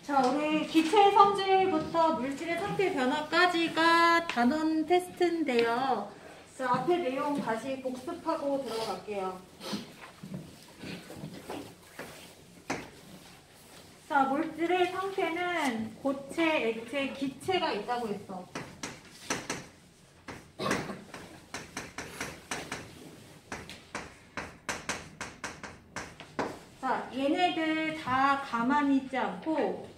자, 우리 기체 성질부터 물질의 상태 변화까지가 단원 테스트인데요. 자, 앞에 내용 다시 복습하고 들어갈게요. 자, 물질의 상태는 고체, 액체, 기체가 있다고 했어. 자, 얘네들 다 가만히 있지 않고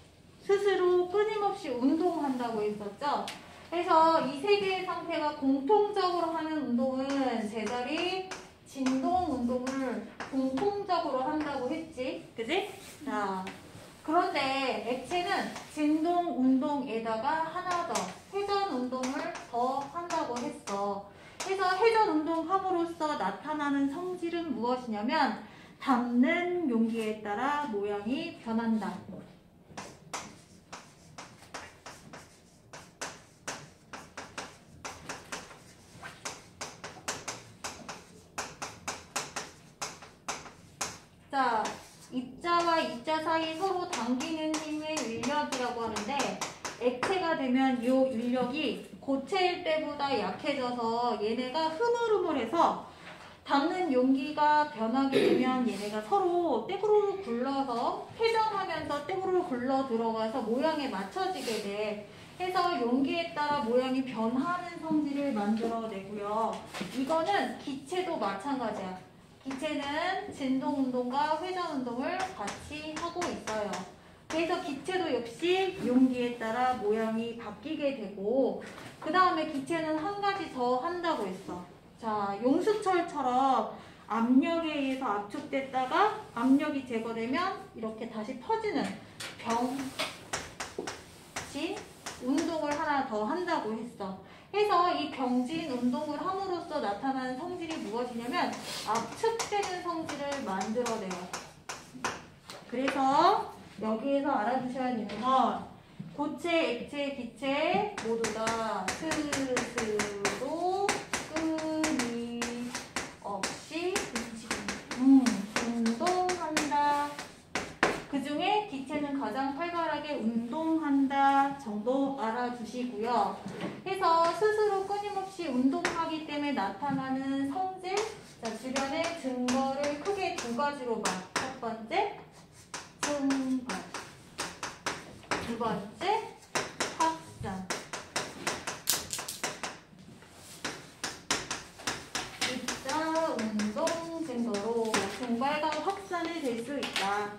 스스로 끊임없이 운동한다고 했었죠. 그래서 이 세 개의 상태가 공통적으로 하는 운동은 제자리 진동 운동을 공통적으로 한다고 했지. 그지? 자, 그런데 액체는 진동 운동에다가 하나 더 회전 운동을 더 한다고 했어. 그래서 회전 운동 함으로써 나타나는 성질은 무엇이냐면 담는 용기에 따라 모양이 변한다. 자, 입자와 입자 사이 서로 당기는 힘의 인력이라고 하는데 액체가 되면 이 인력이 고체일 때보다 약해져서 얘네가 흐물흐물해서 담는 용기가 변하게 되면 얘네가 서로 떼구르르 굴러서 회전하면서 떼구르르 굴러 들어가서 모양에 맞춰지게 돼. 해서 용기에 따라 모양이 변하는 성질을 만들어내고요. 이거는 기체도 마찬가지야. 기체는 진동운동과 회전운동을 같이 하고 있어요. 그래서 기체도 역시 용기에 따라 모양이 바뀌게 되고 그 다음에 기체는 한 가지 더 한다고 했어. 자, 용수철처럼 압력에 의해서 압축됐다가 압력이 제거되면 이렇게 다시 퍼지는 병진 운동을 하나 더 한다고 했어. 그래서 이 병진 운동을 함으로써 나타나는 성질이 무엇이냐면 압축되는 성질을 만들어내요. 그래서 여기에서 알아두셔야 되는 건 고체, 액체, 기체 모두 다 스스로 끊임없이 운동한다. 그 중에 기체는 가장 활발하게 운동한다 정도 알아두시고요. 해서 스스로 끊임없이 운동하기 때문에 나타나는 성질, 자, 주변의 증거를 크게 두 가지로 봐. 첫 번째, 증발. 두 번째, 확산. 입자 운동 증거로 증발과 확산이 될 수 있다.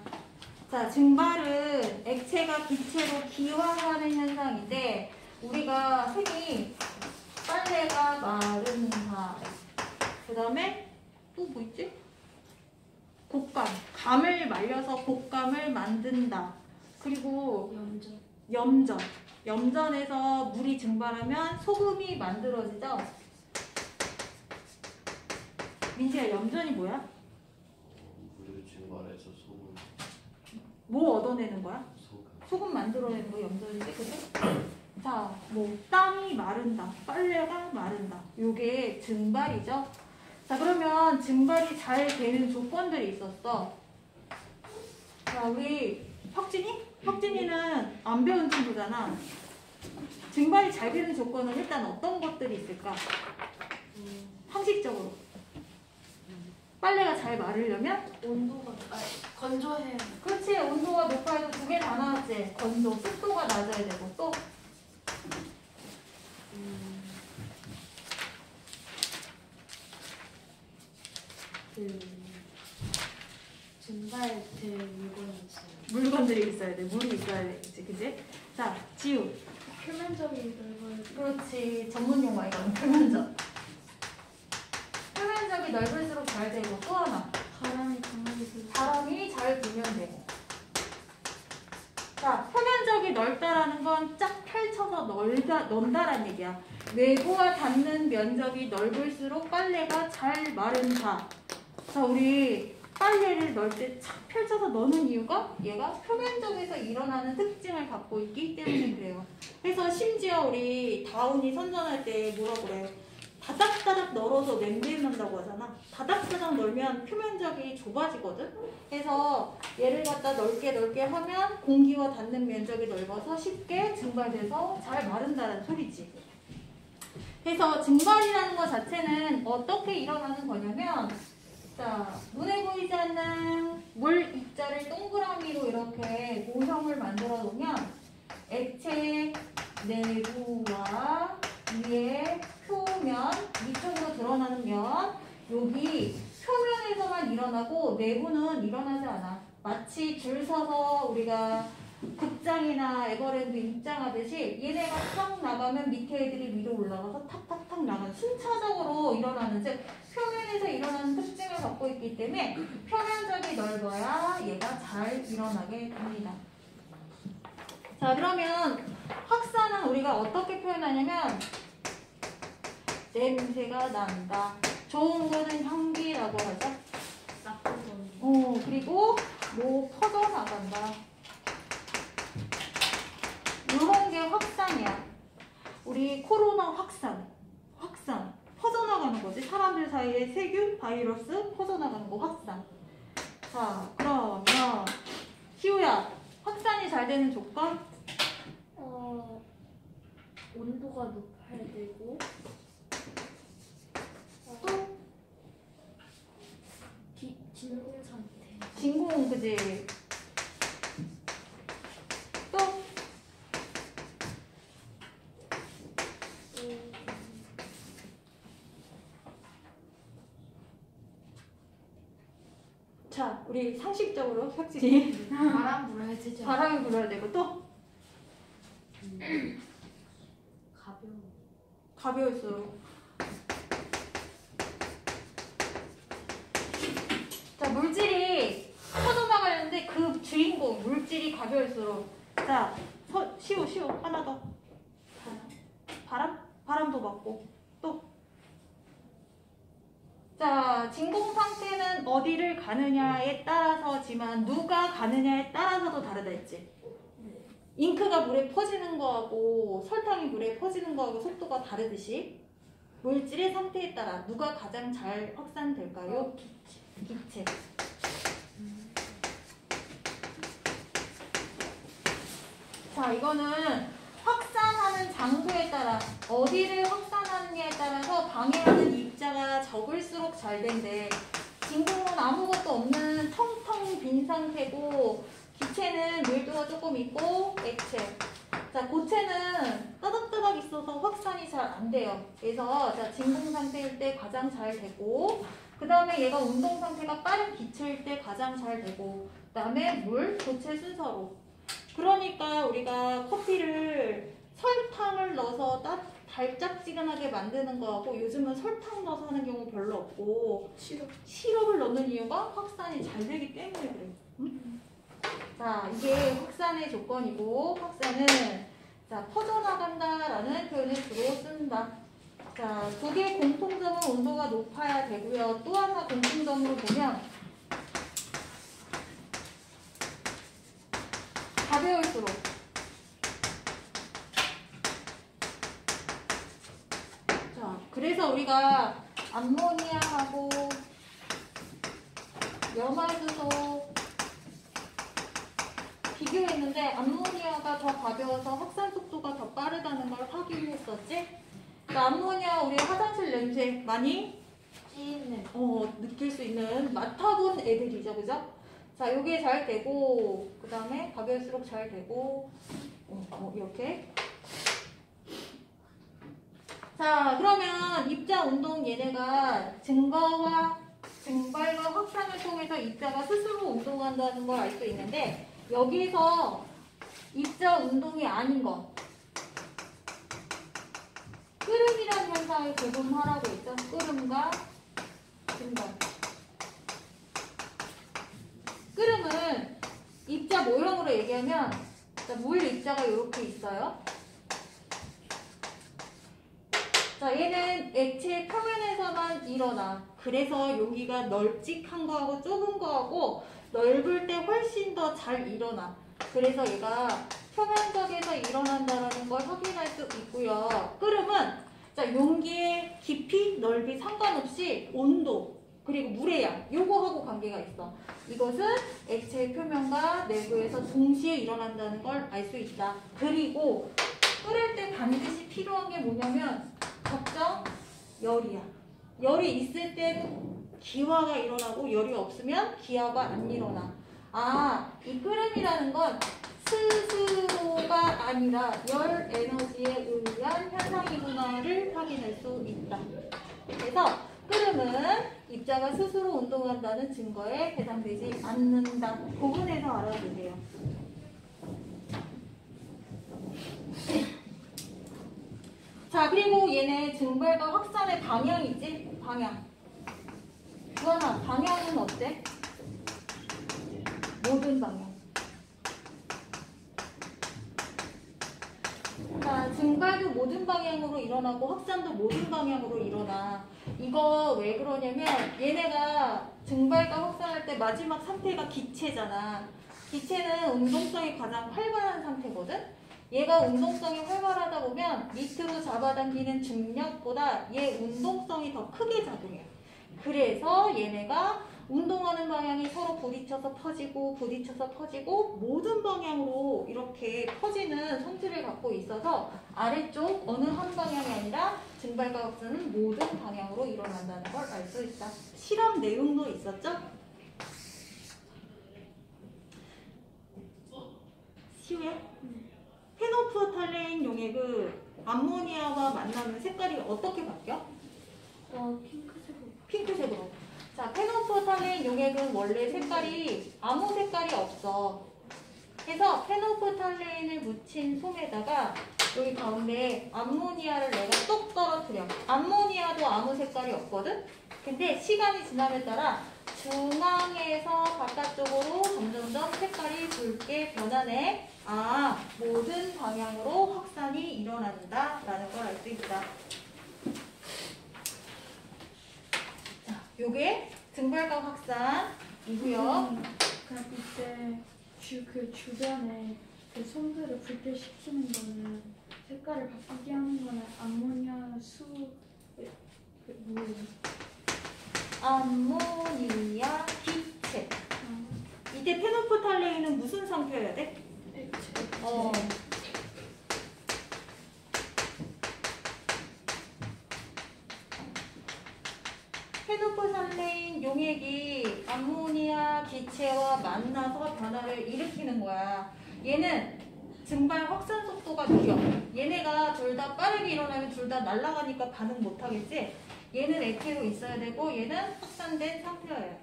자, 증발은 액체가 기체로 기화하는 현상인데 우리가 흔히 빨래가 마른다. 그 다음에 또 뭐 있지? 곶감. 감을 말려서 곶감을 만든다. 그리고 염전. 염전에서 물이 증발하면 소금이 만들어지죠. 민지야, 염전이 뭐야? 물을 증발해서 소금. 뭐 얻어내는 거야? 소금 만들어내는 거 염전이지, 그치? 자, 뭐 땀이 마른다, 빨래가 마른다. 요게 증발이죠. 자, 그러면 증발이 잘 되는 조건들이 있었어. 자, 우리 혁진이? 혁진이는 안 배운 친구잖아. 증발이 잘 되는 조건은 일단 어떤 것들이 있을까? 상식적으로. 빨래가 잘 마르려면 온도가 건조해야 돼. 그렇지. 온도가 높아도 두 개 다 나왔지. 건조, 습도가 낮아야 되고 또 증발될 물건이 있어요. 물건들이 있어야 돼. 물이 있어야 되겠지. 그지? 자, 지우. 표면적이 넓어야 돼. 그렇지. 전문 용어 이거는 표면적. 표면적이 넓을수록 잘 되고 또 하나. 바람이 강하게 불고. 바람이 잘 불면 되고. 자, 표면적이 넓다라는 건 쫙 펼쳐서 넣는다라는 얘기야. 내부와 닿는 면적이 넓을수록 빨래가 잘 마른다. 자, 우리 빨래를 넣을 때 착 펼쳐서 넣는 이유가 얘가 표면적에서 일어나는 특징을 갖고 있기 때문에 그래요. 그래서 심지어 우리 다운이 선전할 때 뭐라 그래요? 다닥다닥 널어서 냄새 난다고 하잖아. 다닥다닥 널면 표면적이 좁아지거든. 그래서 얘를 갖다 넓게 하면 공기와 닿는 면적이 넓어서 쉽게 증발돼서 잘 마른다는 소리지. 그래서 증발이라는 것 자체는 어떻게 일어나는 거냐면, 자, 눈에 보이지 않는 물 입자를 동그라미로 이렇게 모형을 만들어 놓으면 액체 내부와 위에 표면, 위쪽으로 드러나는 면, 여기 표면에서만 일어나고 내부는 일어나지 않아. 마치 줄 서서 우리가 극장이나 에버랜드 입장하듯이 얘네가 탁 나가면 밑에 애들이 위로 올라가서 탁탁탁 나가는 순차적으로 일어나는, 즉 표면에서 일어나는 특징을 갖고 있기 때문에 표면적이 넓어야 얘가 잘 일어나게 됩니다. 자, 그러면 확산은 우리가 어떻게 표현하냐면 냄새가 난다. 좋은 거는 향기라고 하죠. 나쁜 건. 그리고 뭐 퍼져나간다. 이런 게 확산이야. 우리 코로나 확산. 퍼져나가는 거지. 사람들 사이에 세균, 바이러스 퍼져나가는 거 확산. 자, 그러면 시우야, 확산이 잘 되는 조건? 온도가 높아야 되고 또 진공 상태. 진공, 그지? 또 자, 우리 상식적으로 혁진이 바람 불어야 되죠. 바람이 불어야 되고 또 가벼울수록. 자, 물질이 퍼져나가는데 그 주인공 물질이 가벼울수록. 자, 시우 하나 더. 바람도 맞고 또. 자, 진공 상태는 어디를 가느냐에 따라서지만 누가 가느냐에 따라서도 다르다 했지. 잉크가 물에 퍼지는 거하고 설탕이 물에 퍼지는 거하고 속도가 다르듯이 물질의 상태에 따라 누가 가장 잘 확산될까요? 기체. 자, 이거는 확산하는 장소에 따라, 어디를 확산하느냐에 따라서 방해하는 입자가 적을수록 잘 된대. 진공은 아무것도 없는 텅텅 빈 상태고, 기체는 밀도가 조금 있고 액체. 자, 고체는 따닥따닥 있어서 확산이 잘 안 돼요. 그래서 자, 진공 상태일 때 가장 잘 되고, 그 다음에 얘가 운동 상태가 빠른 기체일 때 가장 잘 되고, 그 다음에 물, 고체 순서로. 그러니까 우리가 커피를 설탕을 넣어서 달짝지근하게 만드는 거하고 요즘은 설탕 넣어서 하는 경우 별로 없고 시럽을 넣는 이유가 확산이 잘 되기 때문에 그래요. 응? 자, 이게 확산의 조건이고, 확산은 자, 퍼져나간다라는 표현을 주로 쓴다. 자, 두 개의 공통점은 온도가 높아야 되고요. 또 하나 공통점으로 보면 가벼울수록. 자, 그래서 우리가 암모니아하고 염화수소 비교했는데 암모니아가 더 가벼워서 확산 속도가 더 빠르다는 걸 확인했었지? 암모니아 우리 화장실 냄새 많이 느낄 수 있는 맡아본 애들이죠, 그죠? 자, 요게 잘 되고, 그 다음에 가벼울수록 잘 되고, 이렇게. 자, 그러면 입자 운동 얘네가 증발과 확산을 통해서 입자가 스스로 운동한다는 걸 알 수 있는데, 여기에서 입자 운동이 아닌 것, 끓음이라는 현상을 구분하라고 했죠. 끓음과 증발. 끓음은 입자 모형으로 얘기하면 자, 물 입자가 이렇게 있어요. 자, 얘는 액체 표면에서만 일어나. 그래서 여기가 널찍한 거하고 좁은 거하고 넓을 때 훨씬 더 잘 일어나. 그래서 얘가 표면적에서 일어난다는 걸 확인할 수 있고요. 끓음은 자, 용기의 깊이, 넓이 상관없이 온도 그리고 물의 양 요거하고 관계가 있어. 이것은 액체의 표면과 내부에서 동시에 일어난다는 걸 알 수 있다. 그리고 끓일 때 반드시 필요한 게 뭐냐면 적정 열이야. 열이 있을 땐 기화가 일어나고 열이 없으면 기화가 안 일어나. 아, 이 끓음이라는 건 스스로가 아니라 열 에너지에 의한 현상이구나를 확인할 수 있다. 그래서 끓음은 입자가 스스로 운동한다는 증거에 해당되지 않는다. 부분에서 알아두세요. 자, 그리고 얘네 증발과 확산의 방향이지? 방향. 주하나, 방향은 어때? 모든 방향. 자, 증발도 모든 방향으로 일어나고 확산도 모든 방향으로 일어나. 이거 왜 그러냐면 얘네가 증발과 확산할 때 마지막 상태가 기체잖아. 기체는 운동성이 가장 활발한 상태거든? 얘가 운동성이 활발하다 보면 밑으로 잡아당기는 중력보다 얘 운동성이 더 크게 작용해. 그래서 얘네가 운동하는 방향이 서로 부딪혀서 퍼지고 부딪혀서 퍼지고 모든 방향으로 이렇게 퍼지는 성질을 갖고 있어서 아래쪽 어느 한 방향이 아니라 증발과 확산은 모든 방향으로 일어난다는 걸 알 수 있다. 실험 내용도 있었죠? 쉬워요? 페노프탈레인 용액은 암모니아와 만나면 색깔이 어떻게 바뀌어? 핑크색으로. 핑크색으로. 자, 페노프탈레인 용액은 원래 색깔이 아무 색깔이 없어. 그래서 페노프탈레인을 묻힌 솜에다가 여기 가운데 암모니아를 내가 똑 떨어뜨려. 암모니아도 아무 색깔이 없거든? 근데 시간이 지남에 따라 중앙에서 바깥쪽으로 점점점 색깔이 붉게 변하네. 아, 모든 방향으로 확산이 일어난다 라는 걸 알 수 있다. 자, 요게 증발과 확산이고요. 그럼 이때 그 주변에 그 솜들을 불필시키는 거는 색깔을 바꾸게 하는 거는 암모니아 뭐예요? 암모니아 기체. 이때 페노프탈레인은 무슨 상태여야 돼? 액체. 페노프탈레인 용액이 암모니아 기체와 만나서 변화를 일으키는 거야. 얘는 증발 확산 속도가 느려. 얘네가 둘 다 빠르게 일어나면 둘 다 날아가니까 반응 못 하겠지? 얘는 액체로 있어야 되고 얘는 확산된 상태여야 돼.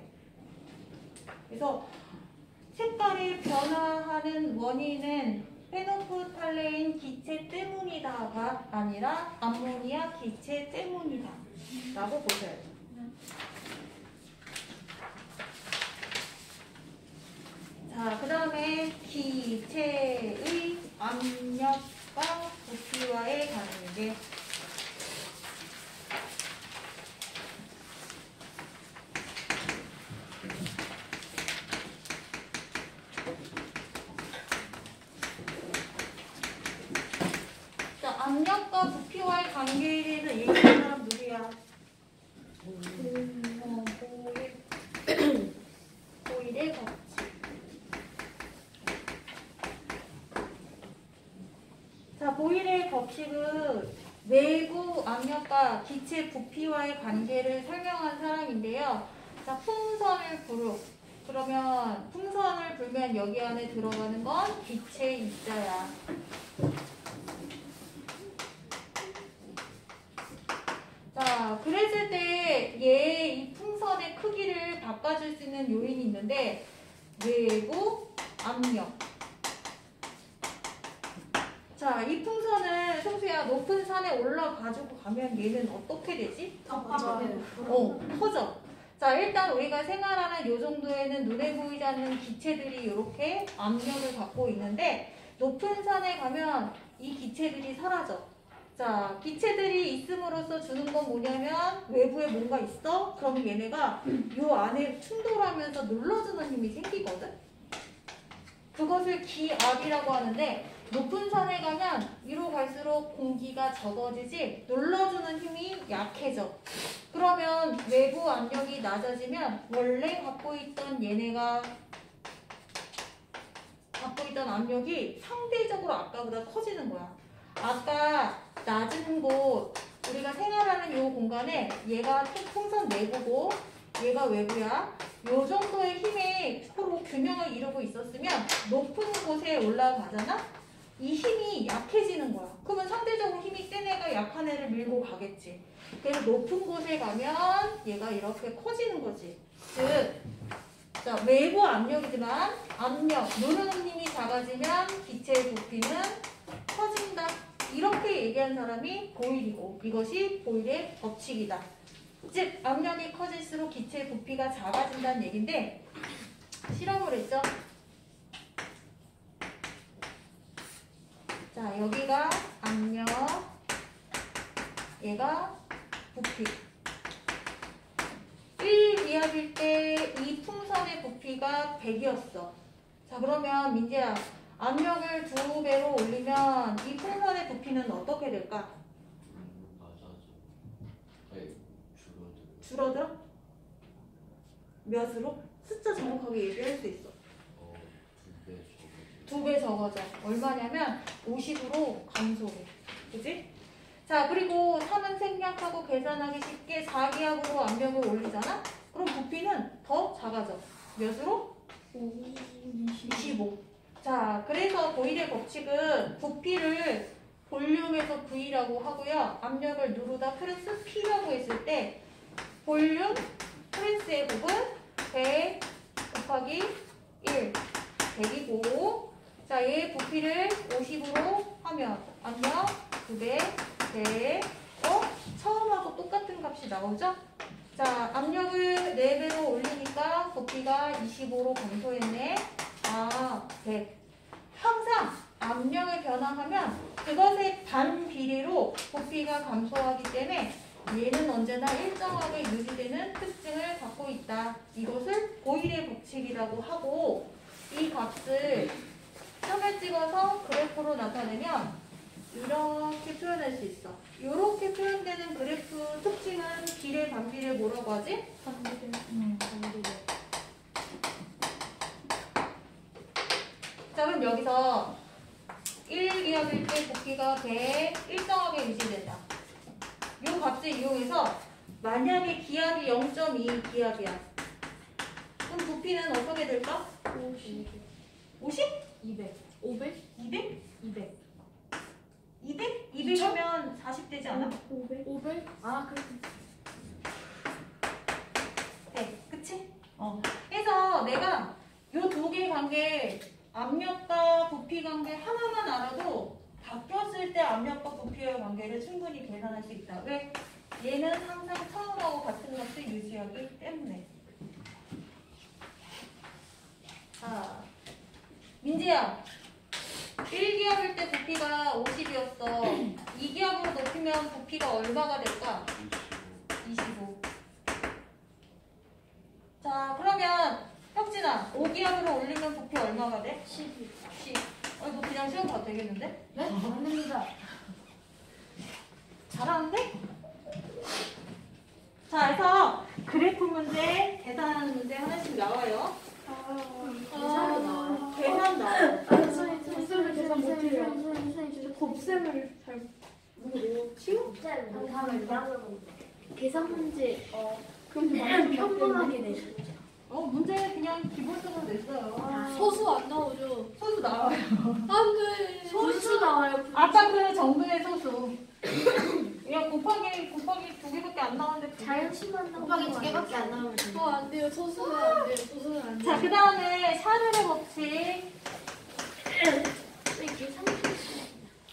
그래서 색깔이 변화하는 원인은 페노프탈레인 기체 때문이다가 아니라 암모니아 기체 때문이다 라고 보셔야 돼요. 자, 그 다음에 기체의 압력과 부피와의 관계. 자, 압력과 부피와의 관계에 대해서 얘기하는 사람 누구야? 보일의 법칙. 자, 보일의 법칙은 외부 압력과 기체 부피와의 관계를 설명한 사람인데요. 자, 풍선을 불어. 그러면 풍선을 불면 여기 안에 들어가는 건 기체 입자야. 자, 그랬을 때 얘 이 풍선의 크기를 바꿔줄 수 있는 요인이 있는데 외부 압력. 자, 이 풍선은 성수야 높은 산에 올라가지고 가면 얘는 어떻게 되지? 커져. 자, 일단 우리가 생활하는 요 정도에는 눈에 보이지 않는 기체들이 이렇게 압력을 갖고 있는데 높은 산에 가면 이 기체들이 사라져. 자, 기체들이 있음으로써 주는 건 뭐냐면 외부에 뭔가 있어? 그러면 얘네가 요 안에 충돌하면서 눌러주는 힘이 생기거든? 그것을 기압이라고 하는데 높은 산에 가면 위로 갈수록 공기가 적어지지 눌러주는 힘이 약해져. 그러면 외부 압력이 낮아지면 원래 갖고 있던 얘네가 갖고 있던 압력이 상대적으로 아까보다 커지는 거야. 아까 낮은 곳, 우리가 생활하는 이 공간에 얘가 풍선 내부고 얘가 외부야. 요 정도의 힘에 서로 균형을 이루고 있었으면 높은 곳에 올라가잖아? 이 힘이 약해지는 거야. 그러면 상대적으로 힘이 센 애가 약한 애를 밀고 가겠지. 그래서 높은 곳에 가면 얘가 이렇게 커지는 거지. 즉, 자, 외부 압력이지만 압력, 누르는 힘이 작아지면 기체의 부피는 커진다. 이렇게 얘기한 사람이 보일이고 이것이 보일의 법칙이다. 즉 압력이 커질수록 기체의 부피가 작아진다는 얘기인데 실험을 했죠. 자, 여기가 압력, 얘가 부피. 1기압일 때 이 풍선의 부피가 100이었어. 자, 그러면 민재야, 압력을 2배로 올리면 이 풍선의 부피는 어떻게 될까? 맞아죠. 아니 줄어들어? 몇으로? 숫자 정확하게 얘기할 수 있어. 2배 적어져. 얼마냐면 50으로 감소해. 그지? 자, 그리고 3은 생략하고 계산하기 쉽게 4기압으로 압력을 올리잖아? 그럼 부피는 더 작아져. 몇으로? 25. 자, 그래서 보일의 법칙은 부피를 볼륨에서 V라고 하고요. 압력을 누르다 프레스 P라고 했을 때 볼륨 프레스의 곱은 100 곱하기 1. 100이고 자, 얘 부피를 50으로 하면 압력 2배, 100. 처음하고 똑같은 값이 나오죠? 자, 압력을 4배로 올리니까 부피가 25로 감소했네. 아, 100. 항상 압력을 변화하면 그것의 반비례로 부피가 감소하기 때문에 얘는 언제나 일정하게 유지되는 특징을 갖고 있다. 이것을 보일의 법칙이라고 하고 이 값을 점을 찍어서 그래프로 나타내면 이렇게 표현할 수 있어. 이렇게 표현되는 그래프 특징은 비례, 반비례 뭐라고 하지? 반비례. 반비례. 자, 그럼 여기서 1기압일 때 부피가 100 일정하게 유지된다. 이 값을 이용해서 만약에 기압이 0.2 기압이야. 그럼 부피는 어떻게 될까? 50. 50? 200. 500? 200? 200. 200? 200이면 40 되지 않아? 500? 500? 아, 그래. 네, 그치? 그래서 내가 요 두 개 관계, 압력과 부피 관계 하나만 알아도 바뀌었을 때 압력과 부피의 관계를 충분히 계산할 수 있다. 왜? 얘는 항상 처음하고 같은 값을 유지하기 때문에. 자, 민지야. 1기압일 때 부피가 50이었어. 2기압으로 높이면 부피가 얼마가 될까? 25. 자, 그러면 혁진아, 5기압으로 올리면 부피 얼마가 돼? 12. 10. 너 그냥 시험 봐도 되겠는데? 네? 안 됩니다. 잘하는데? 자, 그래서 그래프 문제, 계산하는 문제 하나씩 나와요. 계산이 나와요. 계산 나와요. 선생님 계산 못해요. 선생님 곱셈을 잘 모르고 쉬워? 계산 문제 그런데 그냥 평범하게 내죠. 문제 그냥 기본적으로 냈어요. 소수 안 나오죠? 소수 나와요. 안돼. 소수 나와요. 아까 그 정도의 소수. 그냥 곱하기 2개밖에 안 나오는데. 자연수만 나오고 곱하기 2개밖에 안 나오면 돼. 안 돼요. 소수는 안 돼요. 소수는 안 돼요. 자, 그 다음에 샤를의 법칙. 계산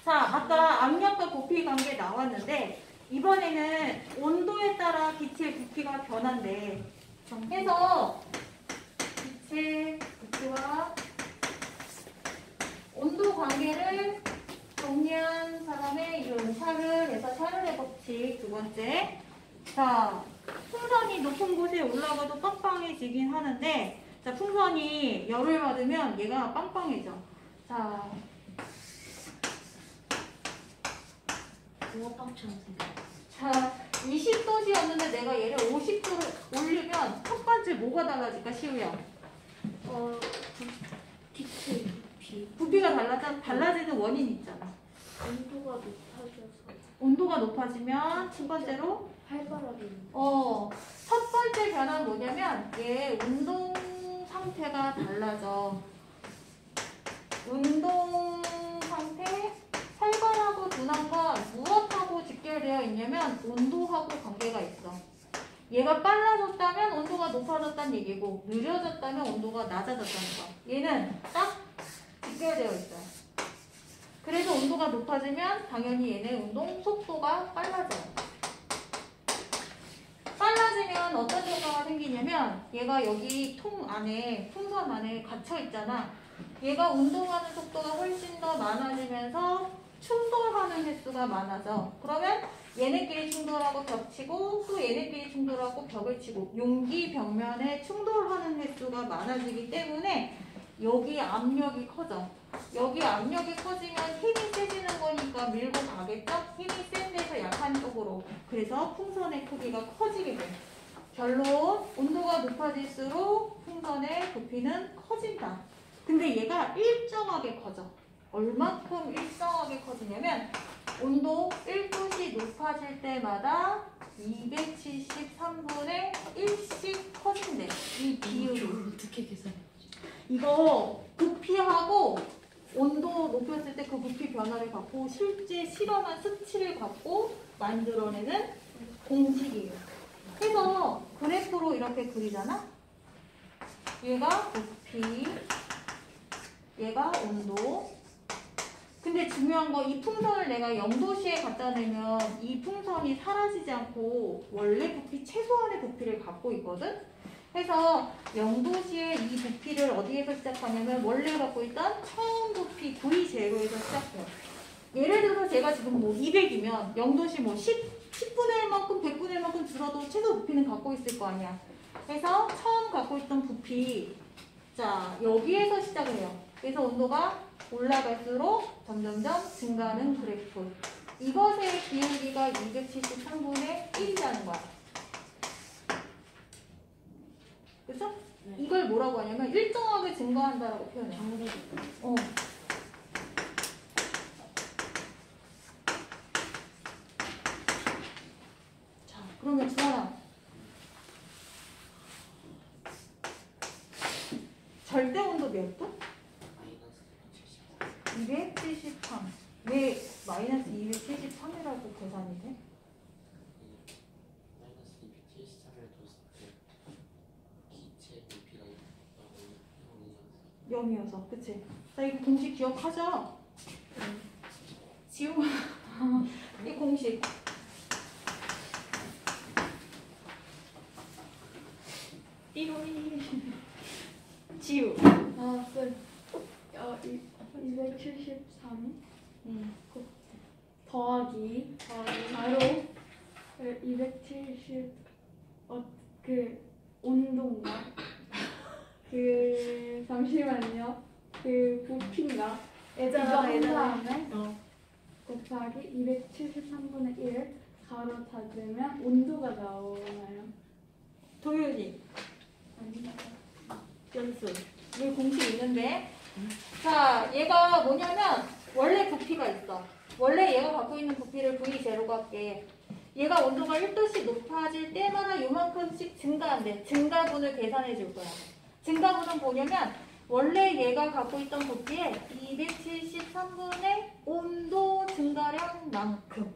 자, 아까 압력과 부피 관계 나왔는데 이번에는 온도에 따라 기체의 부피가 변한대. 해서 기체 부피와 온도 관계를 정리한 사람의 이론 샤를에서 샤를의 법칙 두 번째. 자, 풍선이 높은 곳에 올라가도 빵빵해지긴 하는데, 자, 풍선이 열을 받으면 얘가 빵빵해져. 자, 붕어빵처럼 생겼어. 자, 20도씨였는데 내가 얘를 50도를 올리면 첫 번째 뭐가 달라질까, 시우야? 디테일 부피. 부피가 달라지는 원인이 있잖아. 온도가 높아져서 온도가 높아지면 첫 번째로 활발하게. 첫 번째 변화는 뭐냐면 얘 운동 상태가 달라져. 운동 상태 활발하고 둔한 건 무엇하고 직결되어 있냐면 온도하고 관계가 있어. 얘가 빨라졌다면 온도가 높아졌다는 얘기고 느려졌다면 온도가 낮아졌다는 거. 얘는 딱 직결되어 있어요. 그래서 온도가 높아지면 당연히 얘네 운동 속도가 빨라져요. 빨라지면 어떤 효과가 생기냐면 얘가 여기 통 안에 풍선 안에 갇혀 있잖아. 얘가 운동하는 속도가 훨씬 더 많아지면서 충돌하는 횟수가 많아져. 그러면 얘네끼리 충돌하고 겹치고 또 얘네끼리 충돌하고 벽을 치고 용기 벽면에 충돌하는 횟수가 많아지기 때문에 여기 압력이 커져. 여기 압력이 커지면 힘이 세지는 거니까 밀고 가겠죠? 힘이 센 데서 약한 쪽으로. 그래서 풍선의 크기가 커지게 돼. 결론, 온도가 높아질수록 풍선의 부피는 커진다. 근데 얘가 일정하게 커져. 얼만큼 일정하게 커지냐면 온도 1도씨 높아질 때마다 273분의 1씩 커진대. 이 비율이. 어떻게 계산했지? 이거 부피하고 온도 높였을 때 그 부피 변화를 갖고 실제 실험한 수치를 갖고 만들어내는 공식이에요. 그래서 그래프로 이렇게 그리잖아. 얘가 부피, 얘가 온도. 근데 중요한 거 이 풍선을 내가 0도씨에 갖다 내면 이 풍선이 사라지지 않고 원래 부피 최소한의 부피를 갖고 있거든. 그래서 0도씨의 이 부피를 어디에서 시작하냐면 원래 갖고 있던 처음 부피 V0에서 시작해요. 예를 들어서 제가 지금 뭐 200이면 0도씨 뭐 10분의 1만큼 100분의 1만큼 줄어도 최소 부피는 갖고 있을 거 아니야. 그래서 처음 갖고 있던 부피, 자 여기에서 시작을 해요. 그래서 온도가 올라갈수록 점점점 증가하는 그래프. 이것의 기울기가 273분의 1이라는 거야. 그쵸? 네. 이걸 뭐라고 하냐면 일정하게 증가한다라고 표현해. 어. 자, 그러면 주하나. 절대 온도 몇 도? 마이너스 273. 왜 마이너스 273이라고 계산이 돼? 마이너스 273을 뒀을 때 기체 부피가 0이어서. 그치? 자, 이거 공식 기억하죠? 지우. 이 공식. 띠로이. 지우. 아, 쌤. 273 더하기 바로 270 그 온도인가? 그 잠시만요. 그 부피인가? 예전에. 곱하기 273분의 1 가로 닫으면 온도가 나오나요? 도윤이. 아닌가요? 연수. 여기 공식 있는데. 자, 얘가 뭐냐면 원래 부피가 있어. 원래 얘가 갖고 있는 부피를 V0가 할게. 얘가 온도가 1도씩 높아질 때마다 요만큼씩 증가한대. 증가분을 계산해 줄 거야. 증가분은 뭐냐면 원래 얘가 갖고 있던 부피에 273분의 온도 증가량만큼.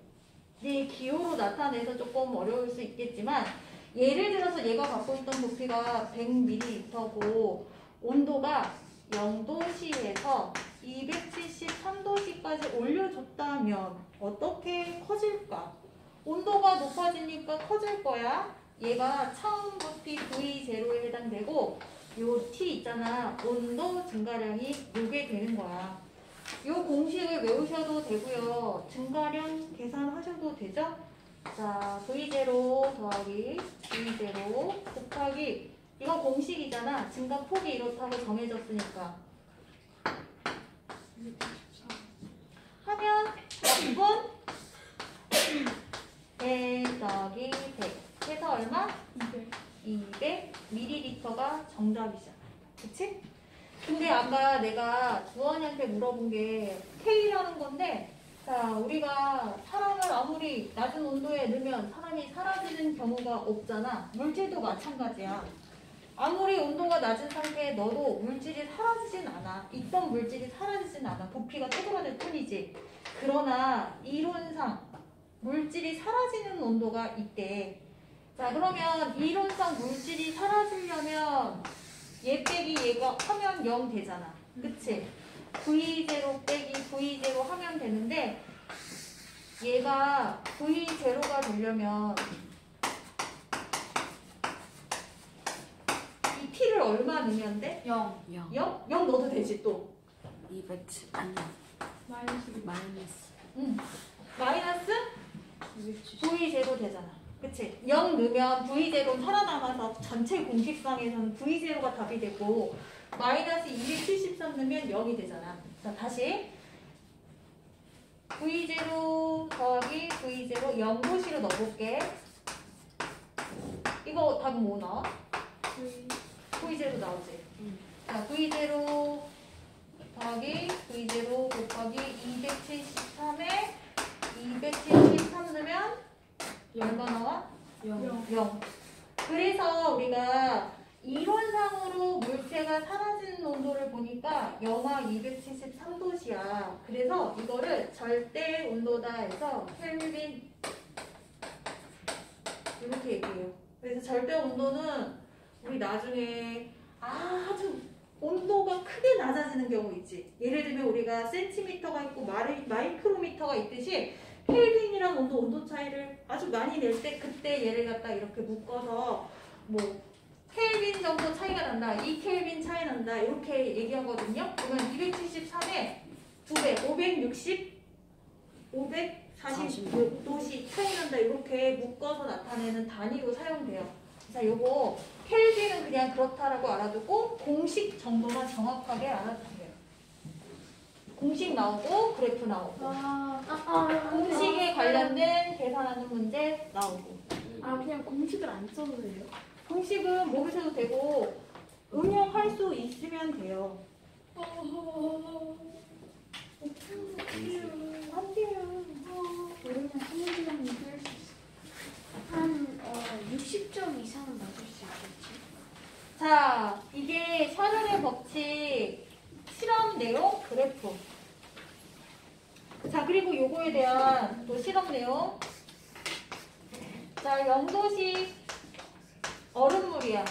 이 기호로 나타내서 조금 어려울 수 있겠지만 예를 들어서 얘가 갖고 있던 부피가 100ml고 온도가 0도씨에서 273도씨까지 올려줬다면 어떻게 커질까? 온도가 높아지니까 커질 거야. 얘가 처음 부피 V0에 해당되고 요 T 있잖아. 온도 증가량이 요게 되는 거야. 이 공식을 외우셔도 되고요. 증가량 계산하셔도 되죠? 자, V0 더하기 V0 곱하기 이거 공식이잖아. 증가폭이 이렇다고 정해졌으니까. 하면 100분 100 더하기 100 해서 얼마? 200ml가 정답이잖아. 그치? 근데 아까 내가 주원이한테 물어본 게 K라는 건데, 자, 우리가 사람을 아무리 낮은 온도에 넣으면 사람이 사라지는 경우가 없잖아. 물질도 마찬가지야. 아무리 온도가 낮은 상태에 넣어도 물질이 사라지진 않아. 있던 물질이 사라지진 않아. 부피가 쪼그라들 뿐이지. 그러나 이론상 물질이 사라지는 온도가 있대. 자, 그러면 이론상 물질이 사라지려면 얘 빼기 얘가 하면 0 되잖아. 그치? V0 빼기 V0 하면 되는데 얘가 V0가 되려면 이 T를 얼마 넣으면 돼? 0. 0. 0? 0 넣어도 되지 또. 200 아니야. 마이너스 마이너스. 응. 마이너스 270. V0 되잖아. 그치? 0 넣으면 V0 살아남아서 전체 공식상에서는 V0가 답이 되고 마이너스 273 넣으면 0이 되잖아. 자, 다시 V0 더하기 V0 0도시로 넣어볼게. 이거 답은 뭐 나와? V0 나오지? 자, V0 더하기 V0 곱하기 273에 273 넣으면 얼마 나와? 0. 0. 그래서 우리가 이론상으로 물체가 사라지는 온도를 보니까 영하 273도씨야. 그래서 이거를 절대 온도다 해서 켈빈 이렇게 얘기해요. 그래서 절대 온도는 우리 나중에 아주 온도가 크게 낮아지는 경우 있지. 예를 들면 우리가 센티미터가 있고 마이크로미터가 있듯이 켈빈이랑 온도 차이를 아주 많이 낼 때 그때 얘를 갖다 이렇게 묶어서 뭐 켈빈 정도 차이가 난다, 2켈빈 차이 난다 이렇게 얘기하거든요. 그러면 273에 200, 560, 540도씨 차이 난다 이렇게 묶어서 나타내는 단위로 사용돼요. 그래서 요거 켈빈은 그냥 그렇다라고 알아두고 공식 정도만 정확하게 알아두세요. 공식 나오고 그래프 나오고 공식에 관련된 계산하는 문제 나오고. 그냥 공식을 안 써도 돼요? 공식은 모르셔도 되고 응용할 수 있으면 돼요. 안 돼요. 모르면 1시간 얘기할 수 있어. 한 60점 이상은 맞을 수 있겠지? 자, 이게 샤른의 법칙 실험 내용 그래프. 자, 그리고 요거에 대한 또 실험 내용. 자, 0도씩 얼음물이야.